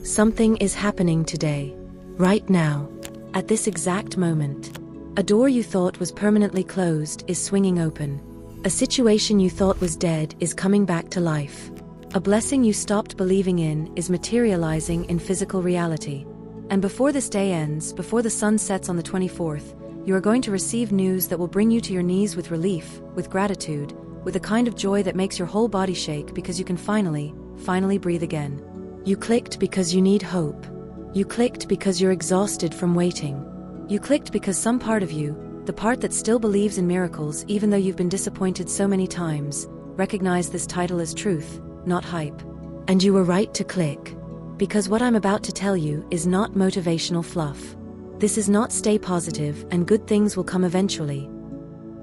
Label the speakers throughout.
Speaker 1: Something is happening today. Right now. At this exact moment. A door you thought was permanently closed is swinging open. A situation you thought was dead is coming back to life. A blessing you stopped believing in is materializing in physical reality. And before this day ends, before the sun sets on the 24th, you are going to receive news that will bring you to your knees with relief, with gratitude, with a kind of joy that makes your whole body shake because you can finally breathe again. You clicked because you need hope. You clicked because you're exhausted from waiting. You clicked because some part of you, the part that still believes in miracles even though you've been disappointed so many times, recognize this title as truth, not hype. And you were right to click. Because what I'm about to tell you is not motivational fluff. This is not stay positive and good things will come eventually.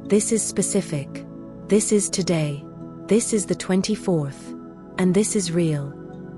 Speaker 1: This is specific. This is today. This is the 24th. And this is real.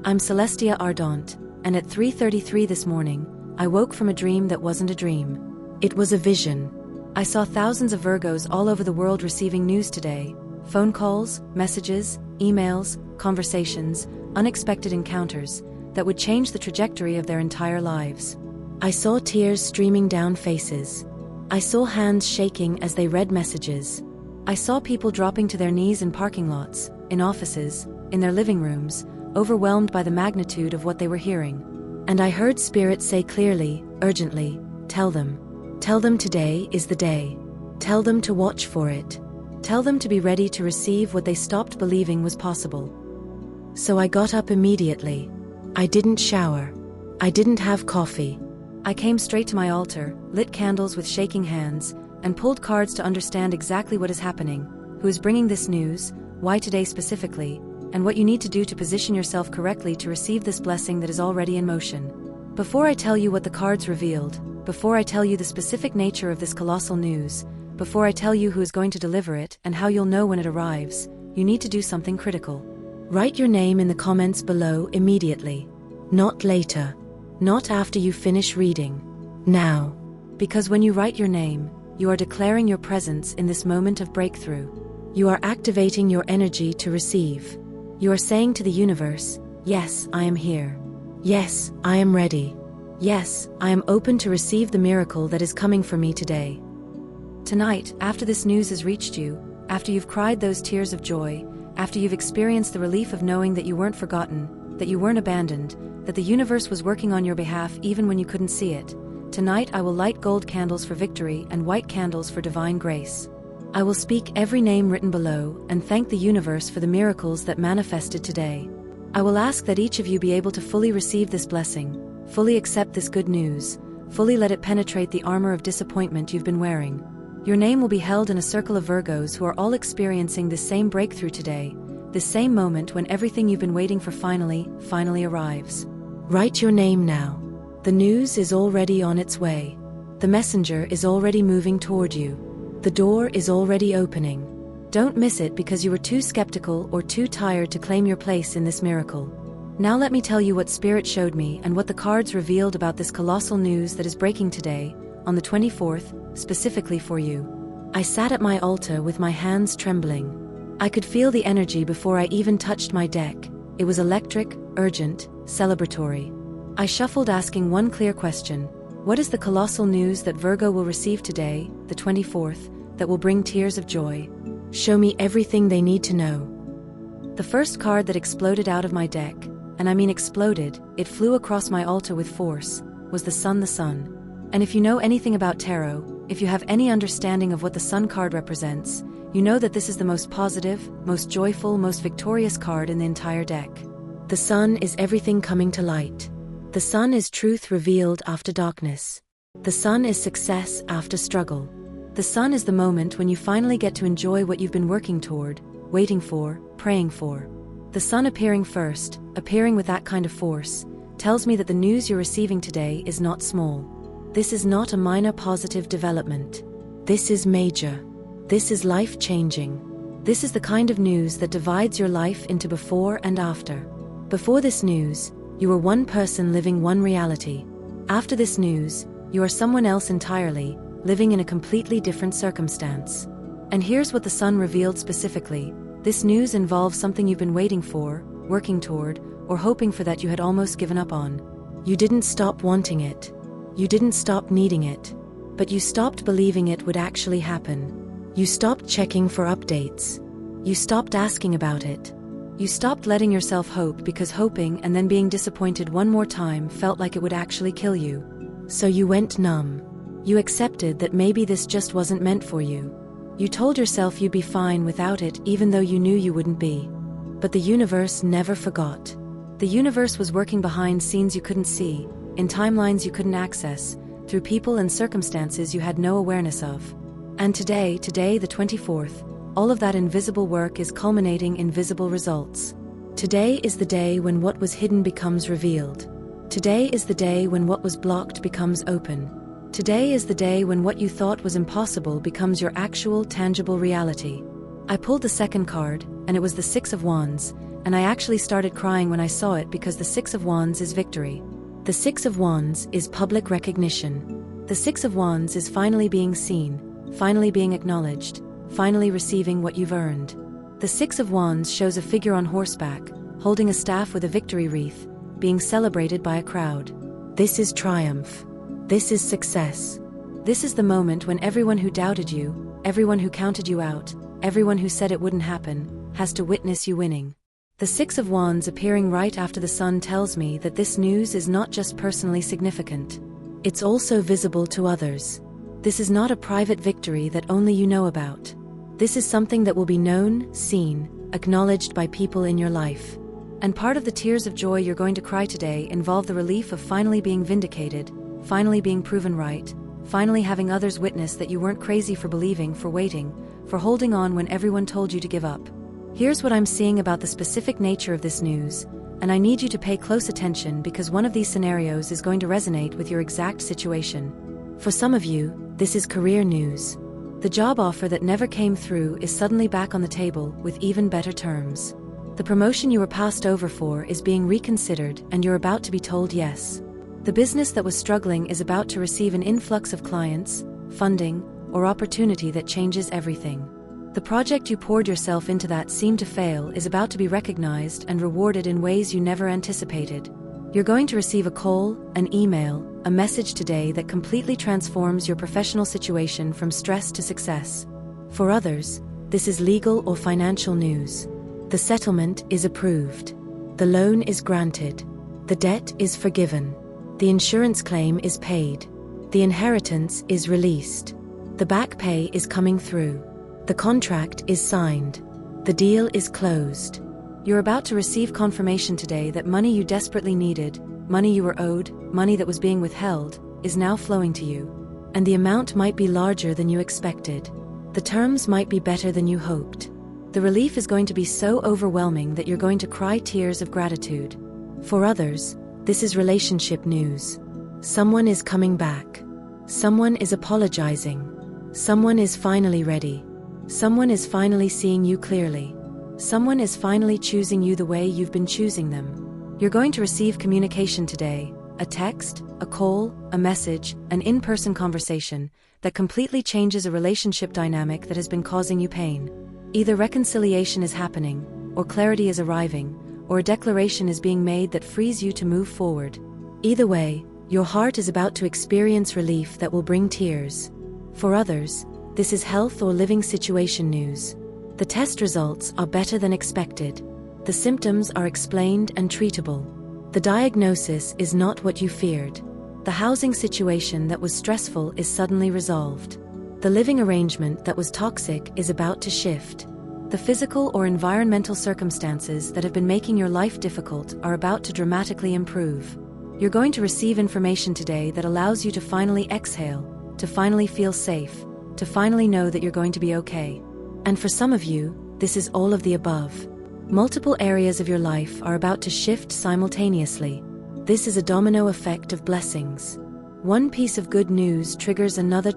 Speaker 1: I'm Celestia Ardant, and at 3:33 this morning, I woke from a dream that wasn't a dream. It was a vision. I saw thousands of Virgos all over the world receiving news today. Phone calls, messages, emails, conversations, unexpected encounters that would change the trajectory of their entire lives. I saw tears streaming down faces. I saw hands shaking as they read messages. I saw people dropping to their knees in parking lots, in offices, in their living rooms, overwhelmed by the magnitude of what they were hearing. And I heard Spirit say clearly, urgently, tell them. Tell them today is the day. Tell them to watch for it. Tell them to be ready to receive what they stopped believing was possible. So I got up immediately. I didn't shower. I didn't have coffee. I came straight to my altar, lit candles with shaking hands, and pulled cards to understand exactly what is happening, who is bringing this news, why today specifically, and what you need to do to position yourself correctly to receive this blessing that is already in motion. Before I tell you what the cards revealed, before I tell you the specific nature of this colossal news, before I tell you who is going to deliver it and how you'll know when it arrives, you need to do something critical. Write your name in the comments below immediately. Not later. Not after you finish reading. Now. Because when you write your name, you are declaring your presence in this moment of breakthrough. You are activating your energy to receive. You are saying to the universe, yes, I am here. Yes, I am ready. Yes, I am open to receive the miracle that is coming for me today. Tonight, after this news has reached you, after you've cried those tears of joy, after you've experienced the relief of knowing that you weren't forgotten, that you weren't abandoned, that the universe was working on your behalf even when you couldn't see it, tonight I will light gold candles for victory and white candles for divine grace. I will speak every name written below and thank the universe for the miracles that manifested today. I will ask that each of you be able to fully receive this blessing, fully accept this good news, fully let it penetrate the armor of disappointment you've been wearing. Your name will be held in a circle of Virgos who are all experiencing this same breakthrough today, this same moment when everything you've been waiting for finally arrives. Write your name now. The news is already on its way. The messenger is already moving toward you. The door is already opening. Don't miss it because you were too skeptical or too tired to claim your place in this miracle. Now let me tell you what Spirit showed me and what the cards revealed about this colossal news that is breaking today, on the 24th, specifically for you. I sat at my altar with my hands trembling. I could feel the energy before I even touched my deck. It was electric, urgent, celebratory. I shuffled asking one clear question. What is the colossal news that Virgo will receive today, the 24th, that will bring tears of joy? Show me everything they need to know. The first card that exploded out of my deck, and I mean exploded, it flew across my altar with force, was the Sun. And if you know anything about tarot, if you have any understanding of what the Sun card represents, you know that this is the most positive, most joyful, most victorious card in the entire deck. The Sun is everything coming to light. The Sun is truth revealed after darkness. The Sun is success after struggle. The Sun is the moment when you finally get to enjoy what you've been working toward, waiting for, praying for. The Sun appearing first, appearing with that kind of force, tells me that the news you're receiving today is not small. This is not a minor positive development. This is major. This is life-changing. This is the kind of news that divides your life into before and after. Before this news, you were one person living one reality. After this news, you are someone else entirely, living in a completely different circumstance. And here's what the Sun revealed specifically. This news involves something you've been waiting for, working toward, or hoping for that you had almost given up on. You didn't stop wanting it. You didn't stop needing it. But you stopped believing it would actually happen. You stopped checking for updates. You stopped asking about it. You stopped letting yourself hope because hoping and then being disappointed one more time felt like it would actually kill you. So you went numb. You accepted that maybe this just wasn't meant for you. You told yourself you'd be fine without it even though you knew you wouldn't be. But the universe never forgot. The universe was working behind scenes you couldn't see, in timelines you couldn't access, through people and circumstances you had no awareness of. And today the 24th, all of that invisible work is culminating in visible results. Today is the day when what was hidden becomes revealed. Today is the day when what was blocked becomes open. Today is the day when what you thought was impossible becomes your actual, tangible reality. I pulled the second card, and it was the Six of Wands, and I actually started crying when I saw it because the Six of Wands is victory. The Six of Wands is public recognition. The Six of Wands is finally being seen, finally being acknowledged, finally receiving what you've earned. The Six of Wands shows a figure on horseback, holding a staff with a victory wreath, being celebrated by a crowd. This is triumph. This is success. This is the moment when everyone who doubted you, everyone who counted you out, everyone who said it wouldn't happen, has to witness you winning. The Six of Wands appearing right after the sun tells me that this news is not just personally significant. It's also visible to others. This is not a private victory that only you know about. This is something that will be known, seen, acknowledged by people in your life. And part of the tears of joy you're going to cry today involve the relief of finally being vindicated, finally being proven right, finally having others witness that you weren't crazy for believing, for waiting, for holding on when everyone told you to give up. Here's what I'm seeing about the specific nature of this news, and I need you to pay close attention because one of these scenarios is going to resonate with your exact situation. For some of you, this is career news. The job offer that never came through is suddenly back on the table with even better terms. The promotion you were passed over for is being reconsidered and you're about to be told yes. The business that was struggling is about to receive an influx of clients, funding, or opportunity that changes everything. The project you poured yourself into that seemed to fail is about to be recognized and rewarded in ways you never anticipated. You're going to receive a call, an email, a message today that completely transforms your professional situation from stress to success. For others, this is legal or financial news. The settlement is approved. The loan is granted. The debt is forgiven. The insurance claim is paid. The inheritance is released. The back pay is coming through. The contract is signed. The deal is closed. You're about to receive confirmation today that money you desperately needed, money you were owed, money that was being withheld, is now flowing to you. And the amount might be larger than you expected. The terms might be better than you hoped. The relief is going to be so overwhelming that you're going to cry tears of gratitude. For others, this is relationship news. Someone is coming back. Someone is apologizing. Someone is finally ready. Someone is finally seeing you clearly. Someone is finally choosing you the way you've been choosing them. You're going to receive communication today, a text, a call, a message, an in-person conversation that completely changes a relationship dynamic that has been causing you pain. Either reconciliation is happening, or clarity is arriving, or a declaration is being made that frees you to move forward. Either way, your heart is about to experience relief that will bring tears. For others, this is health or living situation news. The test results are better than expected. The symptoms are explained and treatable. The diagnosis is not what you feared. The housing situation that was stressful is suddenly resolved. The living arrangement that was toxic is about to shift. The physical or environmental circumstances that have been making your life difficult are about to dramatically improve. You're going to receive information today that allows you to finally exhale, to finally feel safe, to finally know that you're going to be okay. And for some of you, this is all of the above. Multiple areas of your life are about to shift simultaneously. This is a domino effect of blessings. One piece of good news triggers another.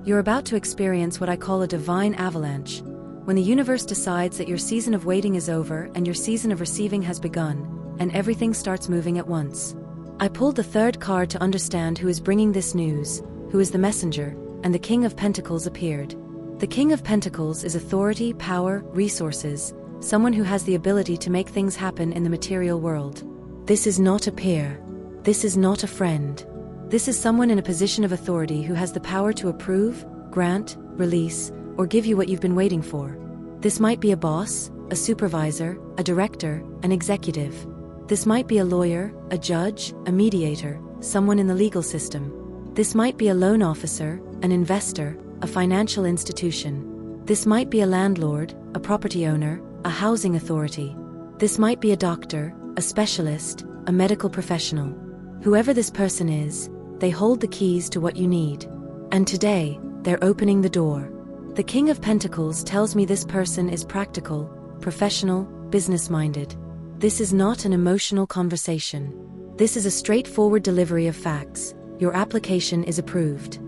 Speaker 1: You're about to experience what I call a divine avalanche, when the universe decides that your season of waiting is over and your season of receiving has begun, and everything starts moving at once. I pulled the third card to understand who is bringing this news, who is the messenger, and the King of Pentacles appeared. The King of Pentacles is authority, power, resources, someone who has the ability to make things happen in the material world. This is not a peer. This is not a friend. This is someone in a position of authority who has the power to approve, grant, release, or give you what you've been waiting for. This might be a boss, a supervisor, a director, an executive. This might be a lawyer, a judge, a mediator, someone in the legal system. This might be a loan officer, an investor, a financial institution. This might be a landlord, a property owner, a housing authority. This might be a doctor, a specialist, a medical professional. Whoever this person is, they hold the keys to what you need. And today, they're opening the door. The King of Pentacles tells me this person is practical, professional, business-minded. This is not an emotional conversation. This is a straightforward delivery of facts. Your application is approved.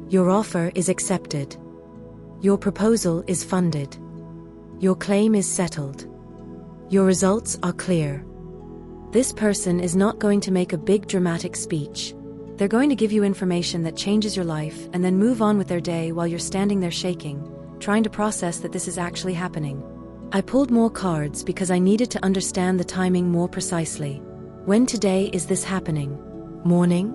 Speaker 1: Your offer is accepted. Your proposal is funded. Your claim is settled. Your results are clear. This person is not going to make a big dramatic speech. They're going to give you information that changes your life and then move on with their day while you're standing there shaking, trying to process that this is actually happening. I pulled more cards because I needed to understand the timing more precisely. When today is this happening? Morning?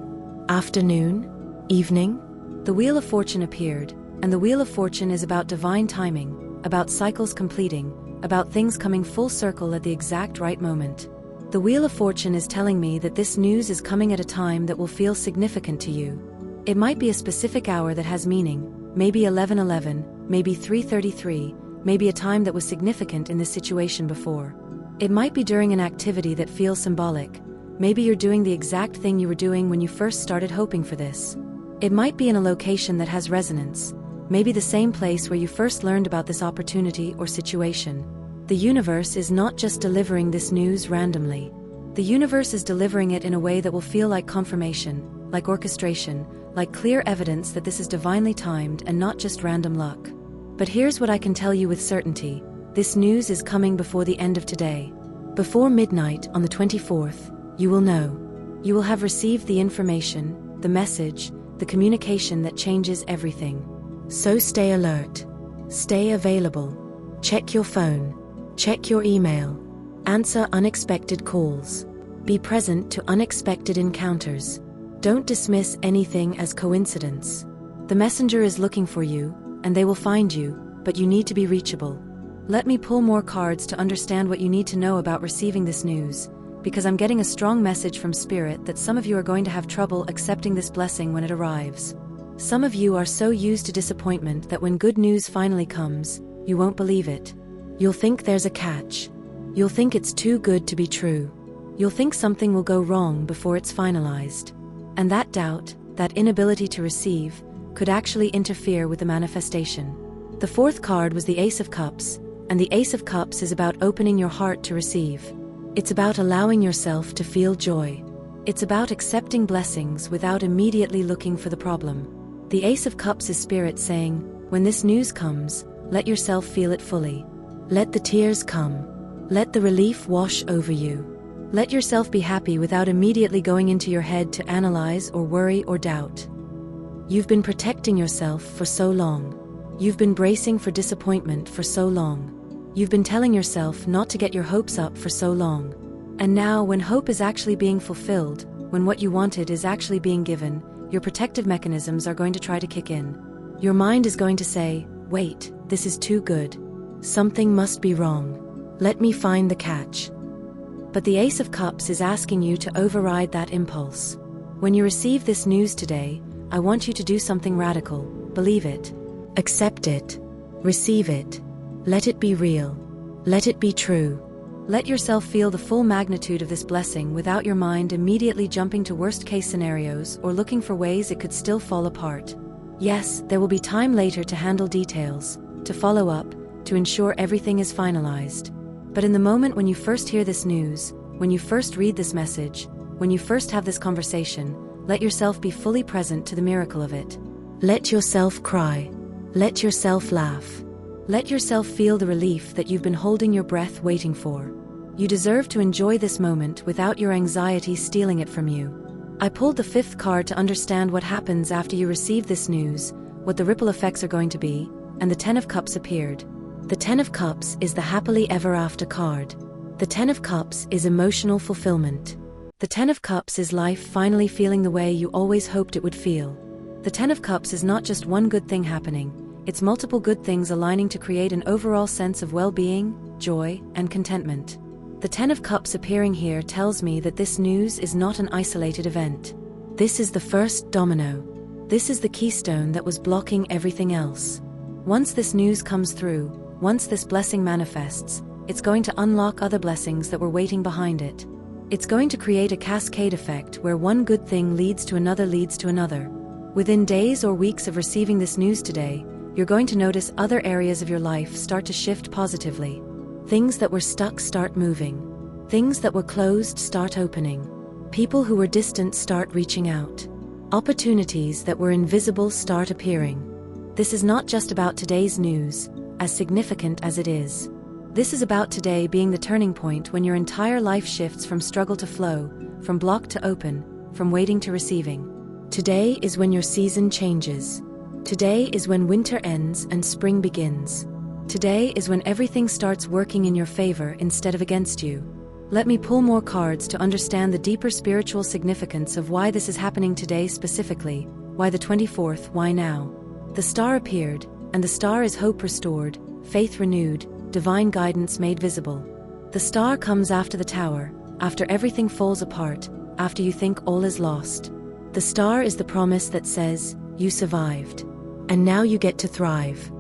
Speaker 1: Afternoon? Evening? The Wheel of Fortune appeared, and the Wheel of Fortune is about divine timing, about cycles completing, about things coming full circle at the exact right moment. The Wheel of Fortune is telling me that this news is coming at a time that will feel significant to you. It might be a specific hour that has meaning, maybe 11:11, maybe 3:33, maybe a time that was significant in this situation before. It might be during an activity that feels symbolic. Maybe you're doing the exact thing you were doing when you first started hoping for this. It might be in a location that has resonance, maybe the same place where you first learned about this opportunity or situation. The universe is not just delivering this news randomly. The universe is delivering it in a way that will feel like confirmation, like orchestration, like clear evidence that this is divinely timed and not just random luck. But here's what I can tell you with certainty. This news is coming before the end of today. Before midnight on the 24th, you will know. You will have received the information, the message, the communication that changes everything. So stay alert. Stay available. Check your phone. Check your email. Answer unexpected calls. Be present to unexpected encounters. Don't dismiss anything as coincidence. The messenger is looking for you, and they will find you, but you need to be reachable. Let me pull more cards to understand what you need to know about receiving this news, because I'm getting a strong message from Spirit that some of you are going to have trouble accepting this blessing when it arrives. Some of you are so used to disappointment that when good news finally comes, you won't believe it. You'll think there's a catch. You'll think it's too good to be true. You'll think something will go wrong before it's finalized. And that doubt, that inability to receive, could actually interfere with the manifestation. The fourth card was the Ace of Cups, and the Ace of Cups is about opening your heart to receive. It's about allowing yourself to feel joy. It's about accepting blessings without immediately looking for the problem. The Ace of Cups is Spirit saying, when this news comes, let yourself feel it fully. Let the tears come. Let the relief wash over you. Let yourself be happy without immediately going into your head to analyze or worry or doubt. You've been protecting yourself for so long. You've been bracing for disappointment for so long. You've been telling yourself not to get your hopes up for so long. And now, when hope is actually being fulfilled, when what you wanted is actually being given, your protective mechanisms are going to try to kick in. Your mind is going to say, wait, this is too good. Something must be wrong. Let me find the catch. But the Ace of Cups is asking you to override that impulse. When you receive this news today, I want you to do something radical. Believe it. Accept it. Receive it. Let it be real. Let it be true. Let yourself feel the full magnitude of this blessing without your mind immediately jumping to worst-case scenarios or looking for ways it could still fall apart. Yes, there will be time later to handle details, to follow up, to ensure everything is finalized. But in the moment when you first hear this news, when you first read this message, when you first have this conversation, let yourself be fully present to the miracle of it. Let yourself cry. Let yourself laugh. Let yourself feel the relief that you've been holding your breath waiting for. You deserve to enjoy this moment without your anxiety stealing it from you. I pulled the fifth card to understand what happens after you receive this news, what the ripple effects are going to be, and the Ten of Cups appeared. The Ten of Cups is the happily ever after card. The Ten of Cups is emotional fulfillment. The Ten of Cups is life finally feeling the way you always hoped it would feel. The Ten of Cups is not just one good thing happening, it's multiple good things aligning to create an overall sense of well-being, joy, and contentment. The Ten of Cups appearing here tells me that this news is not an isolated event. This is the first domino. This is the keystone that was blocking everything else. Once this news comes through, once this blessing manifests, it's going to unlock other blessings that were waiting behind it. It's going to create a cascade effect where one good thing leads to another leads to another. Within days or weeks of receiving this news today, you're going to notice other areas of your life start to shift positively. Things that were stuck start moving. Things that were closed start opening. People who were distant start reaching out. Opportunities that were invisible start appearing. This is not just about today's news, as significant as it is. This is about today being the turning point when your entire life shifts from struggle to flow, from blocked to open, from waiting to receiving. Today is when your season changes. Today is when winter ends and spring begins. Today is when everything starts working in your favor instead of against you. Let me pull more cards to understand the deeper spiritual significance of why this is happening today specifically. Why the 24th, why now? The star appeared, and the star is hope restored, faith renewed, divine guidance made visible. The star comes after the tower, after everything falls apart, after you think all is lost. The star is the promise that says, you survived. And now you get to thrive.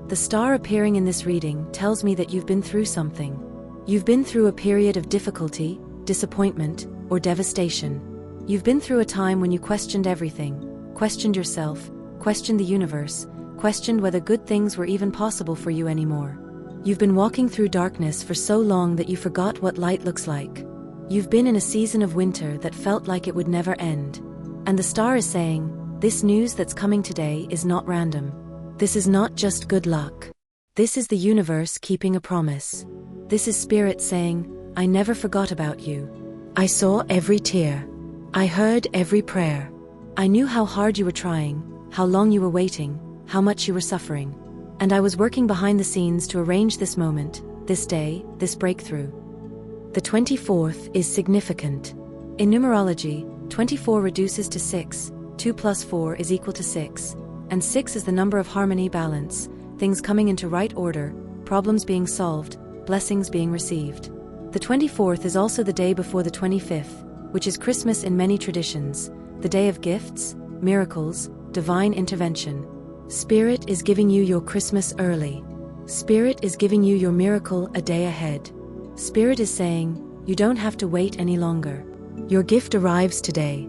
Speaker 1: The star appearing in this reading tells me that you've been through something. You've been through a period of difficulty, disappointment, or devastation. You've been through a time when you questioned everything, questioned yourself, questioned the universe, questioned whether good things were even possible for you anymore. You've been walking through darkness for so long that you forgot what light looks like. You've been in a season of winter that felt like it would never end. And the star is saying, this news that's coming today is not random. This is not just good luck. This is the universe keeping a promise. This is spirit saying, I never forgot about you. I saw every tear. I heard every prayer. I knew how hard you were trying, how long you were waiting, how much you were suffering. And I was working behind the scenes to arrange this moment, this day, this breakthrough. The 24th is significant. In numerology, 24 reduces to 6, 2 plus 4 is equal to 6, and 6 is the number of harmony, balance, things coming into right order, problems being solved, blessings being received. The 24th is also the day before the 25th, which is Christmas in many traditions, the day of gifts, miracles, divine intervention. Spirit is giving you your Christmas early. Spirit is giving you your miracle a day ahead. Spirit is saying, you don't have to wait any longer. Your gift arrives today.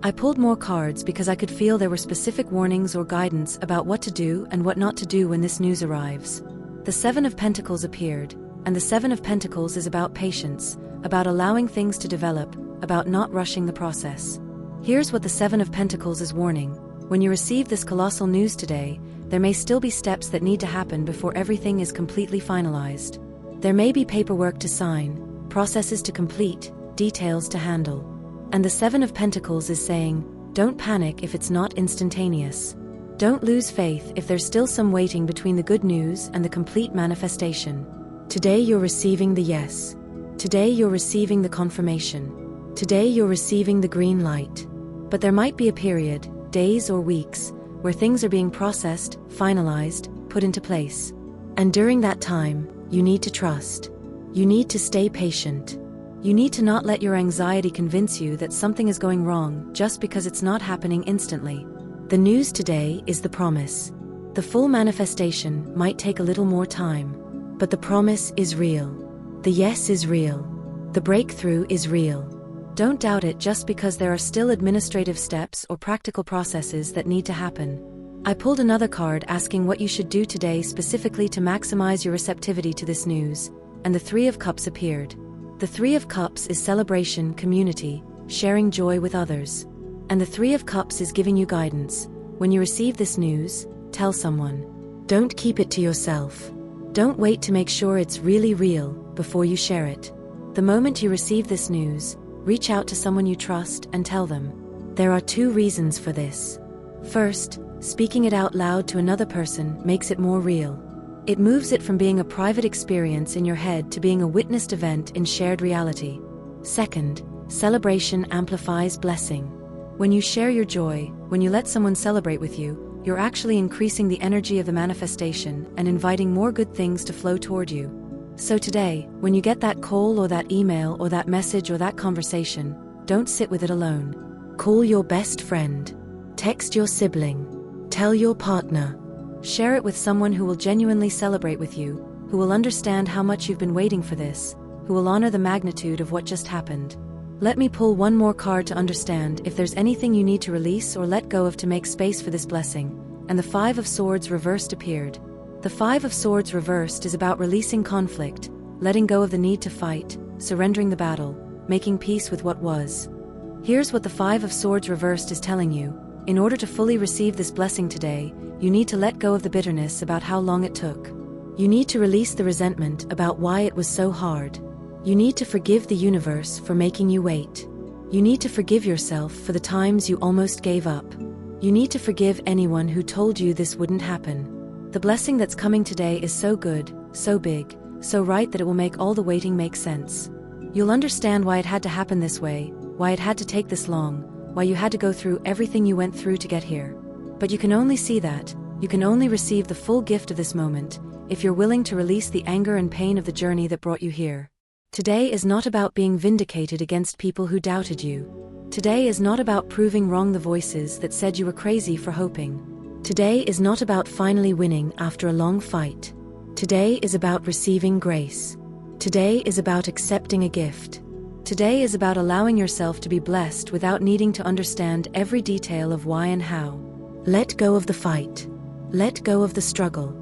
Speaker 1: I pulled more cards because I could feel there were specific warnings or guidance about what to do and what not to do when this news arrives. The Seven of Pentacles appeared, and the Seven of Pentacles is about patience, about allowing things to develop, about not rushing the process. Here's what the Seven of Pentacles is warning. When you receive this colossal news today, there may still be steps that need to happen before everything is completely finalized. There may be paperwork to sign, processes to complete, details to handle. And the Seven of Pentacles is saying, don't panic if it's not instantaneous. Don't lose faith if there's still some waiting between the good news and the complete manifestation. Today you're receiving the yes. Today you're receiving the confirmation. Today you're receiving the green light. But there might be a period, days or weeks, where things are being processed, finalized, put into place. And during that time, you need to trust. You need to stay patient. You need to not let your anxiety convince you that something is going wrong just because it's not happening instantly. The news today is the promise. The full manifestation might take a little more time, but the promise is real. The yes is real. The breakthrough is real. Don't doubt it just because there are still administrative steps or practical processes that need to happen. I pulled another card asking what you should do today specifically to maximize your receptivity to this news, and the Three of Cups appeared. The Three of Cups is celebration, community, sharing joy with others. And the Three of Cups is giving you guidance. When you receive this news, tell someone. Don't keep it to yourself. Don't wait to make sure it's really real before you share it. The moment you receive this news, reach out to someone you trust and tell them. There are two reasons for this. First, speaking it out loud to another person makes it more real. It moves it from being a private experience in your head to being a witnessed event in shared reality. Second, Celebration amplifies blessing. When you share your joy, when you let someone celebrate with you, you're actually increasing the energy of the manifestation and inviting more good things to flow toward you. So today, when you get that call or that email or that message or that conversation, don't sit with it alone. Call your best friend. Text your sibling. Tell your partner. Share it with someone who will genuinely celebrate with you, who will understand how much you've been waiting for this, who will honor the magnitude of what just happened. Let me pull one more card to understand if there's anything you need to release or let go of to make space for this blessing. And the Five of Swords reversed appeared. The Five of Swords reversed is about releasing conflict, letting go of the need to fight, surrendering the battle, making peace with what was. Here's what the Five of Swords reversed is telling you. In order to fully receive this blessing today, you need to let go of the bitterness about how long it took. You need to release the resentment about why it was so hard. You need to forgive the universe for making you wait. You need to forgive yourself for the times you almost gave up. You need to forgive anyone who told you this wouldn't happen. The blessing that's coming today is so good, so big, so right that it will make all the waiting make sense. You'll understand why it had to happen this way, why it had to take this long, why you had to go through everything you went through to get here. But you can only see that, you can only receive the full gift of this moment, if you're willing to release the anger and pain of the journey that brought you here. Today is not about being vindicated against people who doubted you. Today is not about proving wrong the voices that said you were crazy for hoping. Today is not about finally winning after a long fight. Today is about receiving grace. Today is about accepting a gift. Today is about allowing yourself to be blessed without needing to understand every detail of why and how. Let go of the fight. Let go of the struggle.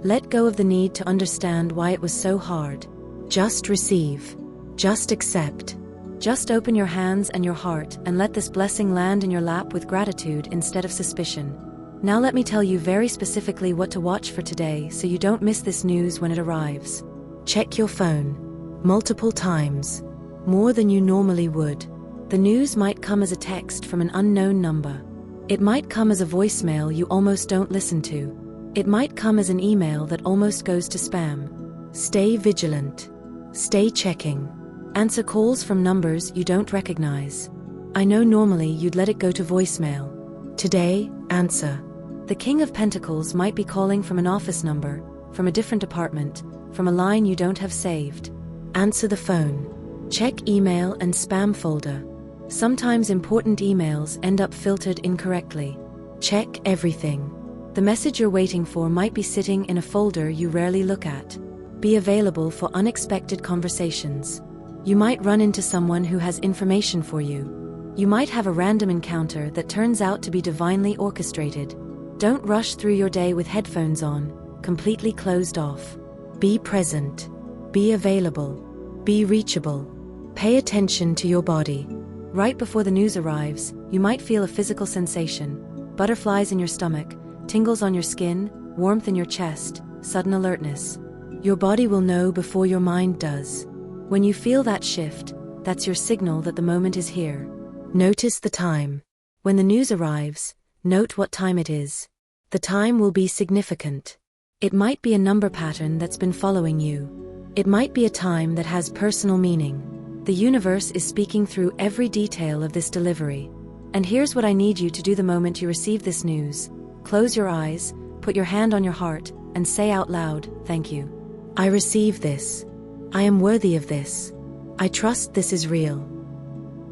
Speaker 1: Let go of the need to understand why it was so hard. Just receive. Just accept. Just open your hands and your heart and let this blessing land in your lap with gratitude instead of suspicion. Now let me tell you very specifically what to watch for today so you don't miss this news when it arrives. Check your phone. Multiple times. More than you normally would. The news might come as a text from an unknown number. It might come as a voicemail you almost don't listen to. It might come as an email that almost goes to spam. Stay vigilant. Stay checking. Answer calls from numbers you don't recognize. I know normally you'd let it go to voicemail. Today, answer. The King of Pentacles might be calling from an office number, from a different department, from a line you don't have saved. Answer the phone. Check email and spam folder. Sometimes important emails end up filtered incorrectly. Check everything. The message you're waiting for might be sitting in a folder you rarely look at. Be available for unexpected conversations. You might run into someone who has information for you. You might have a random encounter that turns out to be divinely orchestrated. Don't rush through your day with headphones on, completely closed off. Be present. Be available. Be reachable. Pay attention to your body. Right before the news arrives, you might feel a physical sensation. Butterflies in your stomach, tingles on your skin, warmth in your chest, sudden alertness. Your body will know before your mind does. When you feel that shift, that's your signal that the moment is here. Notice the time. When the news arrives, note what time it is. The time will be significant. It might be a number pattern that's been following you. It might be a time that has personal meaning. The universe is speaking through every detail of this delivery. And here's what I need you to do the moment you receive this news. Close your eyes, put your hand on your heart, and say out loud, "Thank you. I receive this. I am worthy of this. I trust this is real."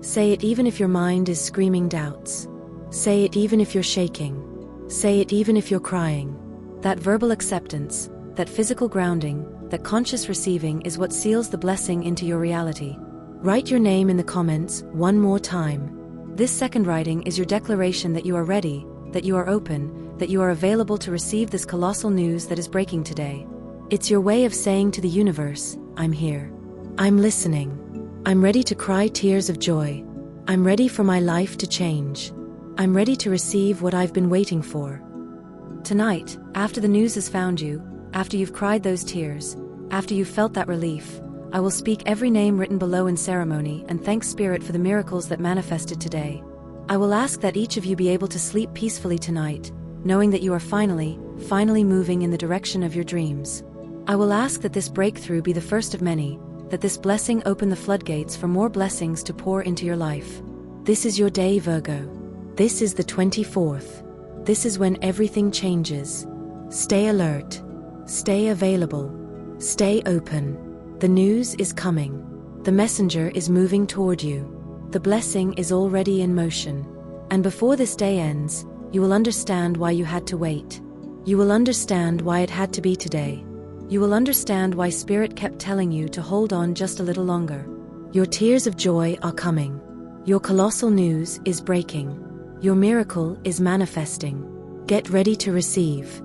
Speaker 1: Say it even if your mind is screaming doubts. Say it even if you're shaking. Say it even if you're crying. That verbal acceptance, that physical grounding, that conscious receiving is what seals the blessing into your reality. Write your name in the comments one more time. This second writing is your declaration that you are ready, that you are open, that you are available to receive this colossal news that is breaking today. It's your way of saying to the universe, "I'm here. I'm listening. I'm ready to cry tears of joy. I'm ready for my life to change. I'm ready to receive what I've been waiting for." Tonight, after the news has found you, after you've cried those tears, after you've felt that relief, I will speak every name written below in ceremony and thank Spirit for the miracles that manifested today. I will ask that each of you be able to sleep peacefully tonight, knowing that you are finally moving in the direction of your dreams. I will ask that this breakthrough be the first of many, that this blessing open the floodgates for more blessings to pour into your life. This is your day, Virgo. This is the 24th. This is when everything changes. Stay alert. Stay available. Stay open. The news is coming. The messenger is moving toward you. The blessing is already in motion. And before this day ends, you will understand why you had to wait. You will understand why it had to be today. You will understand why Spirit kept telling you to hold on just a little longer. Your tears of joy are coming. Your colossal news is breaking. Your miracle is manifesting. Get ready to receive.